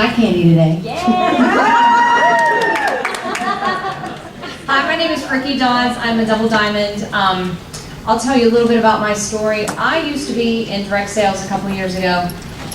eye candy today. Yeah. Hi, my name is Riki Dodds. I'm a double diamond. I'll tell you a little bit about my story. I used to be in direct sales a couple years ago,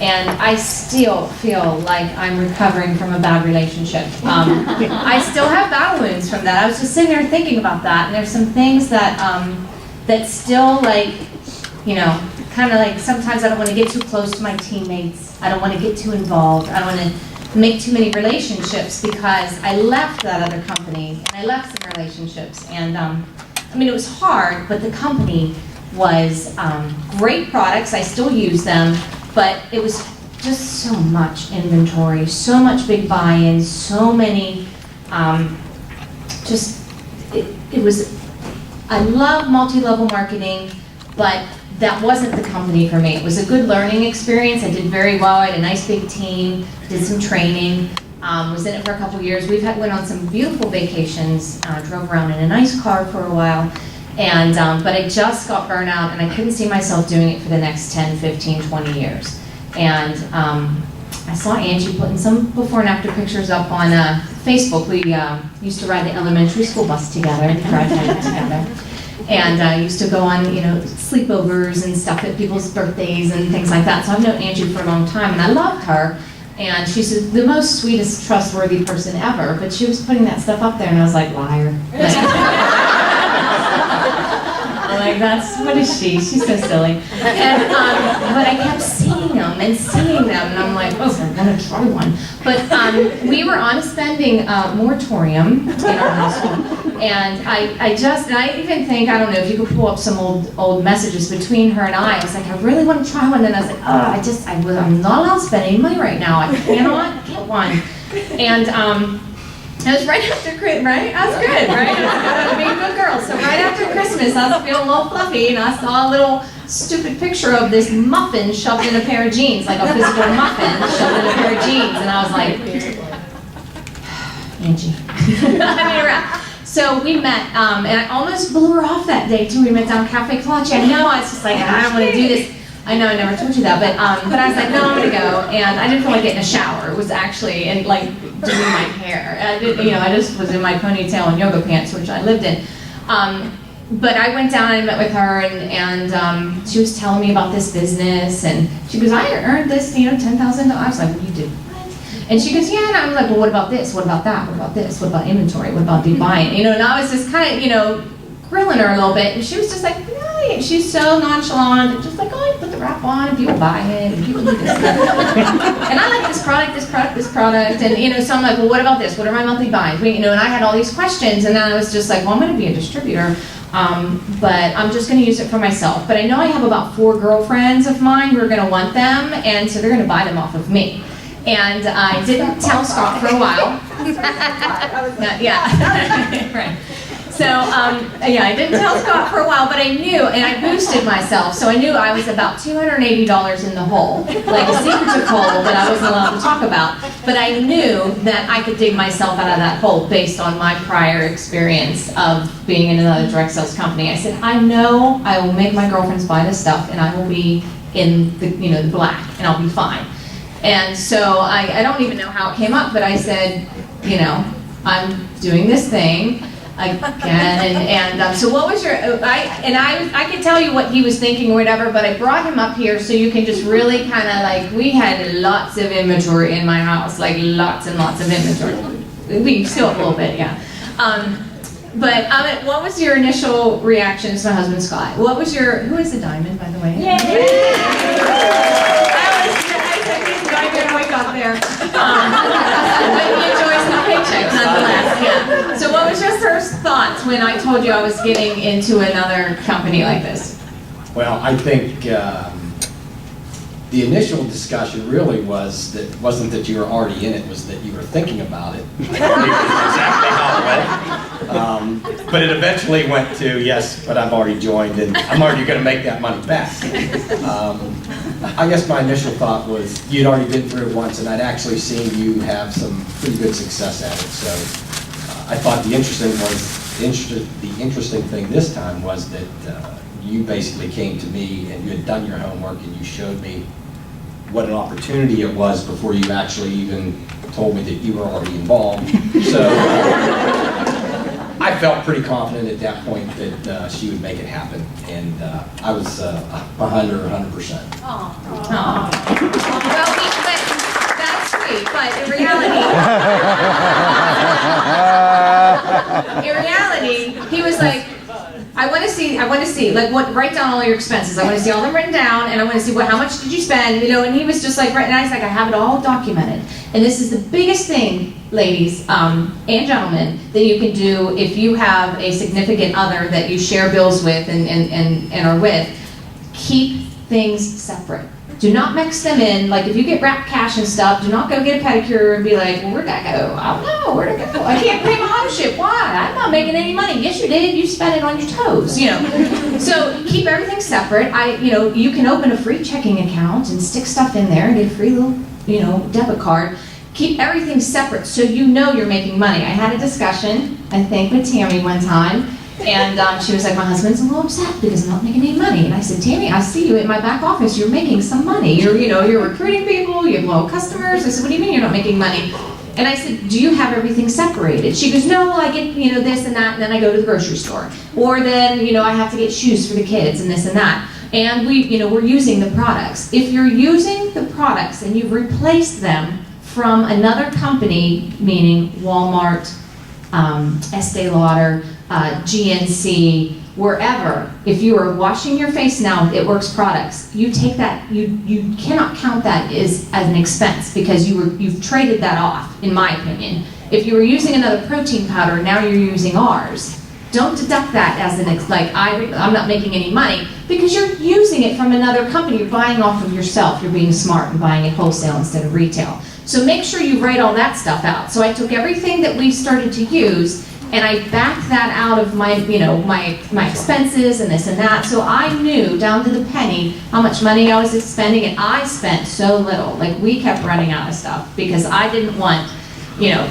and I still feel like I'm recovering from a bad relationship. I still have battle wounds from that. I was just sitting there thinking about that, and there's some things that that still, like, you know, kind of like sometimes I don't want to get too close to my teammates. I don't want to get too involved. I don't want to make too many relationships because I left that other company and I left some relationships. And I mean, it was hard, but the company was great products. I still use them, but it was just so much inventory, so much big buy-in, so many, it was, I love multi-level marketing, but that wasn't the company for me. It was a good learning experience. I did very well. I had a nice big team, did some training, was in it for a couple years. Went on some beautiful vacations, drove around in a nice car for a while, and but I just got burnt out and I couldn't see myself doing it for the next 10, 15, 20 years. And I saw Angie putting some before and after pictures up on Facebook. We used to ride the elementary school bus together, graduated together. And I used to go on, you know, sleepovers and stuff at people's birthdays and things like that. So I've known Angie for a long time, and I loved her. And she's the most sweetest, trustworthy person ever. But she was putting that stuff up there, and I was like, liar. I'm like, what is she? She's so silly. And, but I kept seeing them, and I'm like, oh, I'm gonna try one. But we were on a spending moratorium in our household. And I even think, I don't know if you could pull up some old messages between her and I was like, I really want to try one. And I was like, oh, I'm not allowed to spend any money right now. I cannot get one. And it was right after Christmas, right? I was good, right? I was being a good girl. So right after Christmas, I was feeling a little fluffy, and I saw a little stupid picture of this muffin shoved in a pair of jeans, like a physical muffin shoved in a pair of jeans. And I was like, Angie. I mean, so we met, and I almost blew her off that day too. We met down Cafe Clutch. I know, I was just like, I don't want to do this. I know I never told you that, but I was like, no, I'm gonna go. And I didn't feel like getting a shower. It was actually, and like doing my hair. I just was in my ponytail and yoga pants, which I lived in. But I went down and I met with her, and she was telling me about this business, and she goes, I earned this, $10,000. I was like, well, you did. And she goes, yeah, and I was like, well, what about this? What about that? What about this? What about inventory? What about buying? And I was just kind of, grilling her a little bit, and she was just like, no. She's so nonchalant, and just like, oh, you put the wrap on, and people buy it, and people do this. And I like this product, and so I'm like, well, what about this? What are my monthly buys? And I had all these questions, and then I was just like, well, I'm going to be a distributor, but I'm just going to use it for myself. But I know I have about 4 girlfriends of mine who are going to want them, and so they're going to buy them off of me. And I didn't tell Scott for a while. Yeah, right. So, yeah, I didn't tell Scott for a while, but I knew, and I boosted myself, so I knew I was about $280 in the hole, like a secretive hole that I wasn't allowed to talk about. But I knew that I could dig myself out of that hole based on my prior experience of being in another direct sales company. I said, I know I will make my girlfriends buy this stuff, and I will be in the, the black, and I'll be fine. And so I don't even know how it came up, but I said, I'm doing this thing again, and so what was your, I could tell you what he was thinking or whatever, but I brought him up here so you can just really kind of like, we had lots of inventory in my house, like lots and lots of inventory. We still have a little bit, yeah. But what was your initial reaction to my husband, Scott? Who is the diamond, by the way? Yay! Up there. But he enjoys his paychecks nonetheless. Yeah. So what was your first thoughts when I told you I was getting into another company like this? Well, I think the initial discussion really wasn't that you were already in it, was that you were thinking about it. I believe that's exactly how it went. But it eventually went to, yes, but I've already joined and I'm already going to make that money back. I guess my initial thought was you'd already been through it once, and I'd actually seen you have some pretty good success at it. So I thought the interesting thing this time was that you basically came to me and you had done your homework and you showed me what an opportunity it was before you actually even told me that you were already involved. So I felt pretty confident at that point that she would make it happen, and I was behind her 100%. Well, but that's sweet, but in reality, he was like, I want to see, like, write down all your expenses. I want to see all them written down, and I want to see how much did you spend, and he was just like, right, and I was like, I have it all documented. And this is the biggest thing, ladies and gentlemen, that you can do if you have a significant other that you share bills with and are with. Keep things separate. Do not mix them in. Like, if you get wrapped cash and stuff, do not go get a pedicure and be like, well, where'd that go? I don't know, where'd it go? I can't pay my ownership. Why? I'm not making any money. Yes, you did. You spent it on your toes, So keep everything separate. You can open a free checking account and stick stuff in there and get a free little, debit card. Keep everything separate so you know you're making money. I had a discussion, I think, with Tammy one time. And she was like, my husband's a little upset because I'm not making any money. And I said, Tammy, I see you in my back office. You're making some money. You're recruiting people. You have loyal customers. I said, what do you mean you're not making money? And I said, do you have everything separated? She goes, no, I get, this and that, and then I go to the grocery store. Or then, I have to get shoes for the kids and this and that. And we're using the products. If you're using the products and you've replaced them from another company, meaning Walmart, Estee Lauder, GNC, wherever, if you are washing your face now with It Works products, you take that, you cannot count that as an expense because you've traded that off, in my opinion. If you were using another protein powder, now you're using ours. Don't deduct that as I'm not making any money because you're using it from another company. You're buying off of yourself. You're being smart and buying it wholesale instead of retail. So make sure you write all that stuff out. So I took everything that we started to use and I backed that out of my, my expenses and this and that. So I knew down to the penny how much money I was spending, and I spent so little. Like, we kept running out of stuff because I didn't want,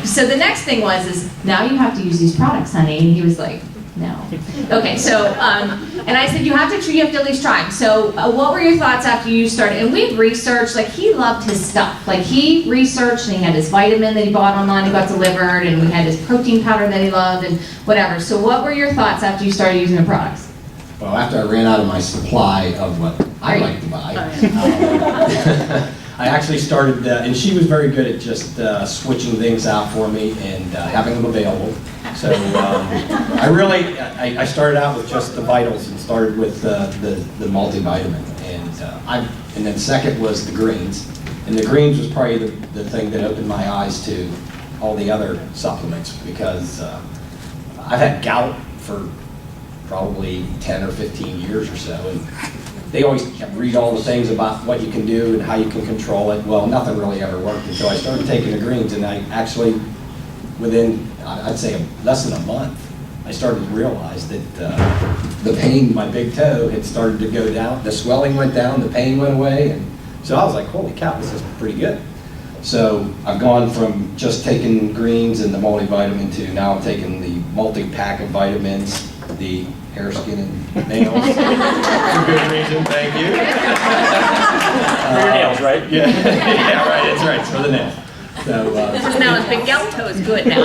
So the next thing is now you have to use these products, honey. And he was like, no. Okay, so, and I said, you have to at least try them. So what were your thoughts after you started? And we researched, he loved his stuff. He researched, and he had his vitamin that he bought online and got delivered, and we had his protein powder that he loved, and whatever. So what were your thoughts after you started using the products? Well, after I ran out of my supply of what I like to buy, I actually started, and she was very good at just switching things out for me and having them available. So I started out with just the vitals and started with the multivitamin, and then second was the greens, and the greens was probably the thing that opened my eyes to all the other supplements because I've had gout for probably 10 or 15 years or so, and they always read all the things about what you can do and how you can control it. Well, nothing really ever worked until I started taking the greens, and I actually, within, I'd say less than a month, I started to realize that the pain in my big toe had started to go down, the swelling went down, the pain went away, and so I was like, holy cow, this is pretty good. So I've gone from just taking greens and the multivitamin to now I'm taking the multi-pack of vitamins, the hair, skin, and nails. For good reason, thank you. For your nails, right? Yeah, yeah, right, that's right, it's for the nails. So, now his big yellow toe is good now.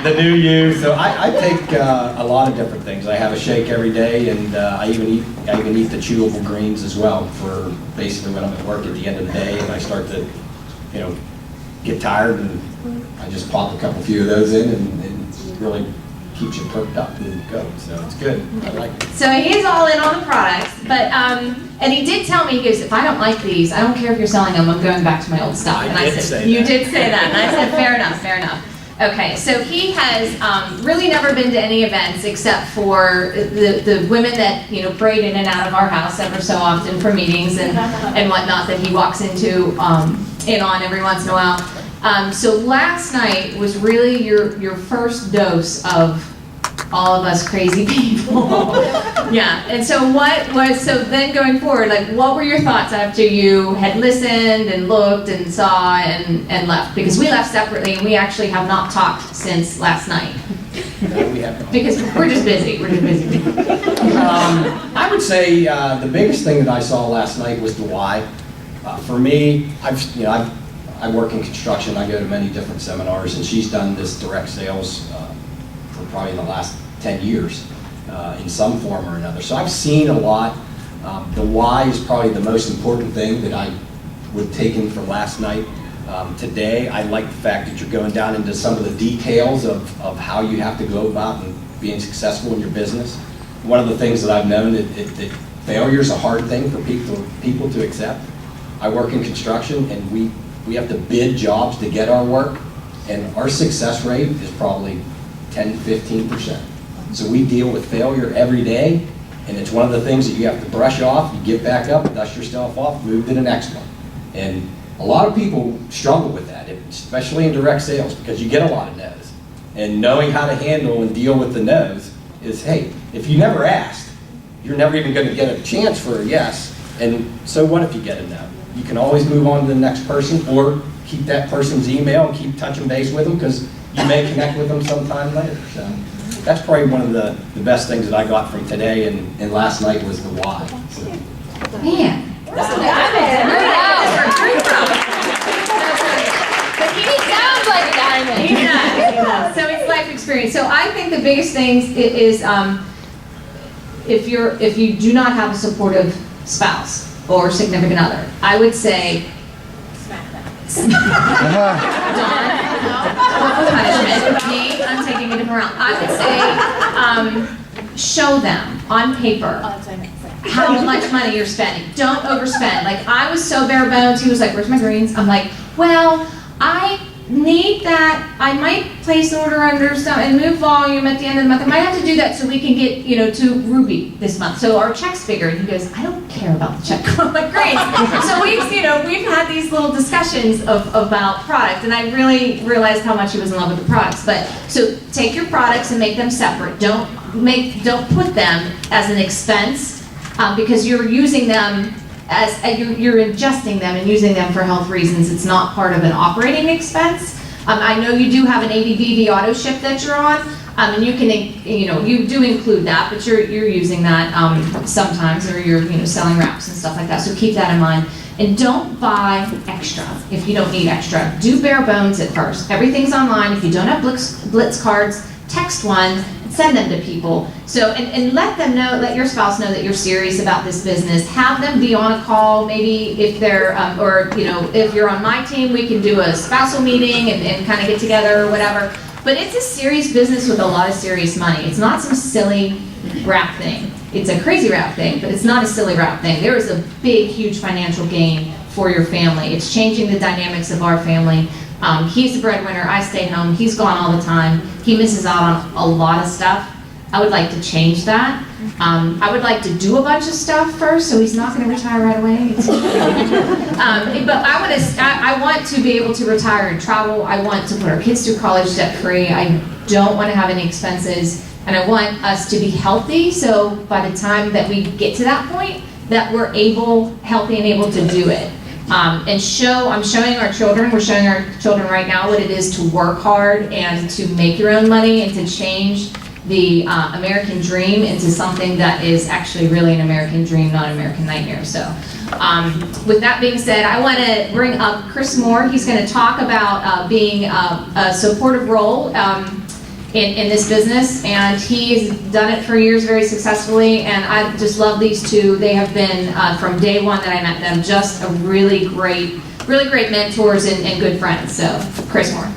the new you. So I take a lot of different things. I have a shake every day, and I even eat the chewable greens as well for basically when I'm at work at the end of the day, and I start to, get tired, and I just pop a few of those in, and it really keeps you perked up and go. So it's good. I like it. So he is all in on the products, but and he did tell me, he goes, if I don't like these, I don't care if you're selling them, I'm going back to my old stuff. And I said, you did say that. And I said, fair enough, fair enough. Okay, so he has really never been to any events except for the women that parade in and out of our house ever so often for meetings and whatnot that he walks into in on every once in a while. So last night was really your first dose of all of us crazy people. Yeah, and so then going forward, what were your thoughts after you had listened and looked and saw and left? Because we left separately and we actually have not talked since last night. No, we have not. Because we're just busy, we're just busy. I would say the biggest thing that I saw last night was the why. For me, I work in construction. I go to many different seminars, and she's done this direct sales for probably the last 10 years in some form or another. So I've seen a lot. The why is probably the most important thing that I would take in from last night. Today, I like the fact that you're going down into some of the details of how you have to go about and being successful in your business. One of the things that I've known that failure is a hard thing for people to accept. I work in construction, and we have to bid jobs to get our work, and our success rate is probably 10-15%. So we deal with failure every day, and it's one of the things that you have to brush off. You get back up, dust yourself off, move to the next one. And a lot of people struggle with that, especially in direct sales, because you get a lot of no's. And knowing how to handle and deal with the no's is, hey, if you never asked, you're never even going to get a chance for a yes. And so what if you get a no? You can always move on to the next person, or keep that person's email and keep touching base with them, because you may connect with them sometime later. So that's probably one of the best things that I got from today and last night was the why. So. Man. But he sounds like a diamond. He does. So it's life experience. So I think the biggest things is if you do not have a supportive spouse or significant other, I would say punishment. Me, I'm taking a different route. I would say show them on paper how much money you're spending. Don't overspend. Like, I was so bare bones. He was like, where's my greens? I'm like, well, I need that. I might place an order under some and move volume at the end of the month. I might have to do that so we can get, to Ruby this month. So our check's bigger. And he goes, I don't care about the check. I'm like, great. So we've had these little discussions about product, and I really realized how much he was in love with the products. But so take your products and make them separate. Don't put them as an expense. Because you're using them as you're ingesting them and using them for health reasons. It's not part of an operating expense. I know you do have an ABB auto ship that you're on, and you can, you do include that, but you're using that sometimes, or you're selling wraps and stuff like that. So keep that in mind. And don't buy extra if you don't need extra. Do bare bones at first. Everything's online. If you don't have Blitz cards, text one. Send them to people. So, and let them know, let your spouse know that you're serious about this business. Have them be on a call, maybe if they're, if you're on my team, we can do a spousal meeting and kind of get together or whatever. But it's a serious business with a lot of serious money. It's not some silly wrap thing. It's a crazy wrap thing, but it's not a silly wrap thing. There is a big, huge financial gain for your family. It's changing the dynamics of our family. He's the breadwinner, I stay home, he's gone all the time, he misses out on a lot of stuff. I would like to change that. I would like to do a bunch of stuff first, so he's not going to retire right away. But I want to be able to retire and travel. I want to put our kids through college debt free. I don't want to have any expenses, and I want us to be healthy, so by the time that we get to that point, that we're healthy and able to do it. I'm showing our children, we're showing our children right now what it is to work hard and to make your own money and to change the American dream into something that is actually really an American dream, not an American nightmare. So with that being said, I want to bring up Chris Moore. He's going to talk about being a supportive role in this business, and he's done it for years very successfully, and I just love these two. They have been, from day one that I met them, just a really great mentors and good friends. So, Chris Moore.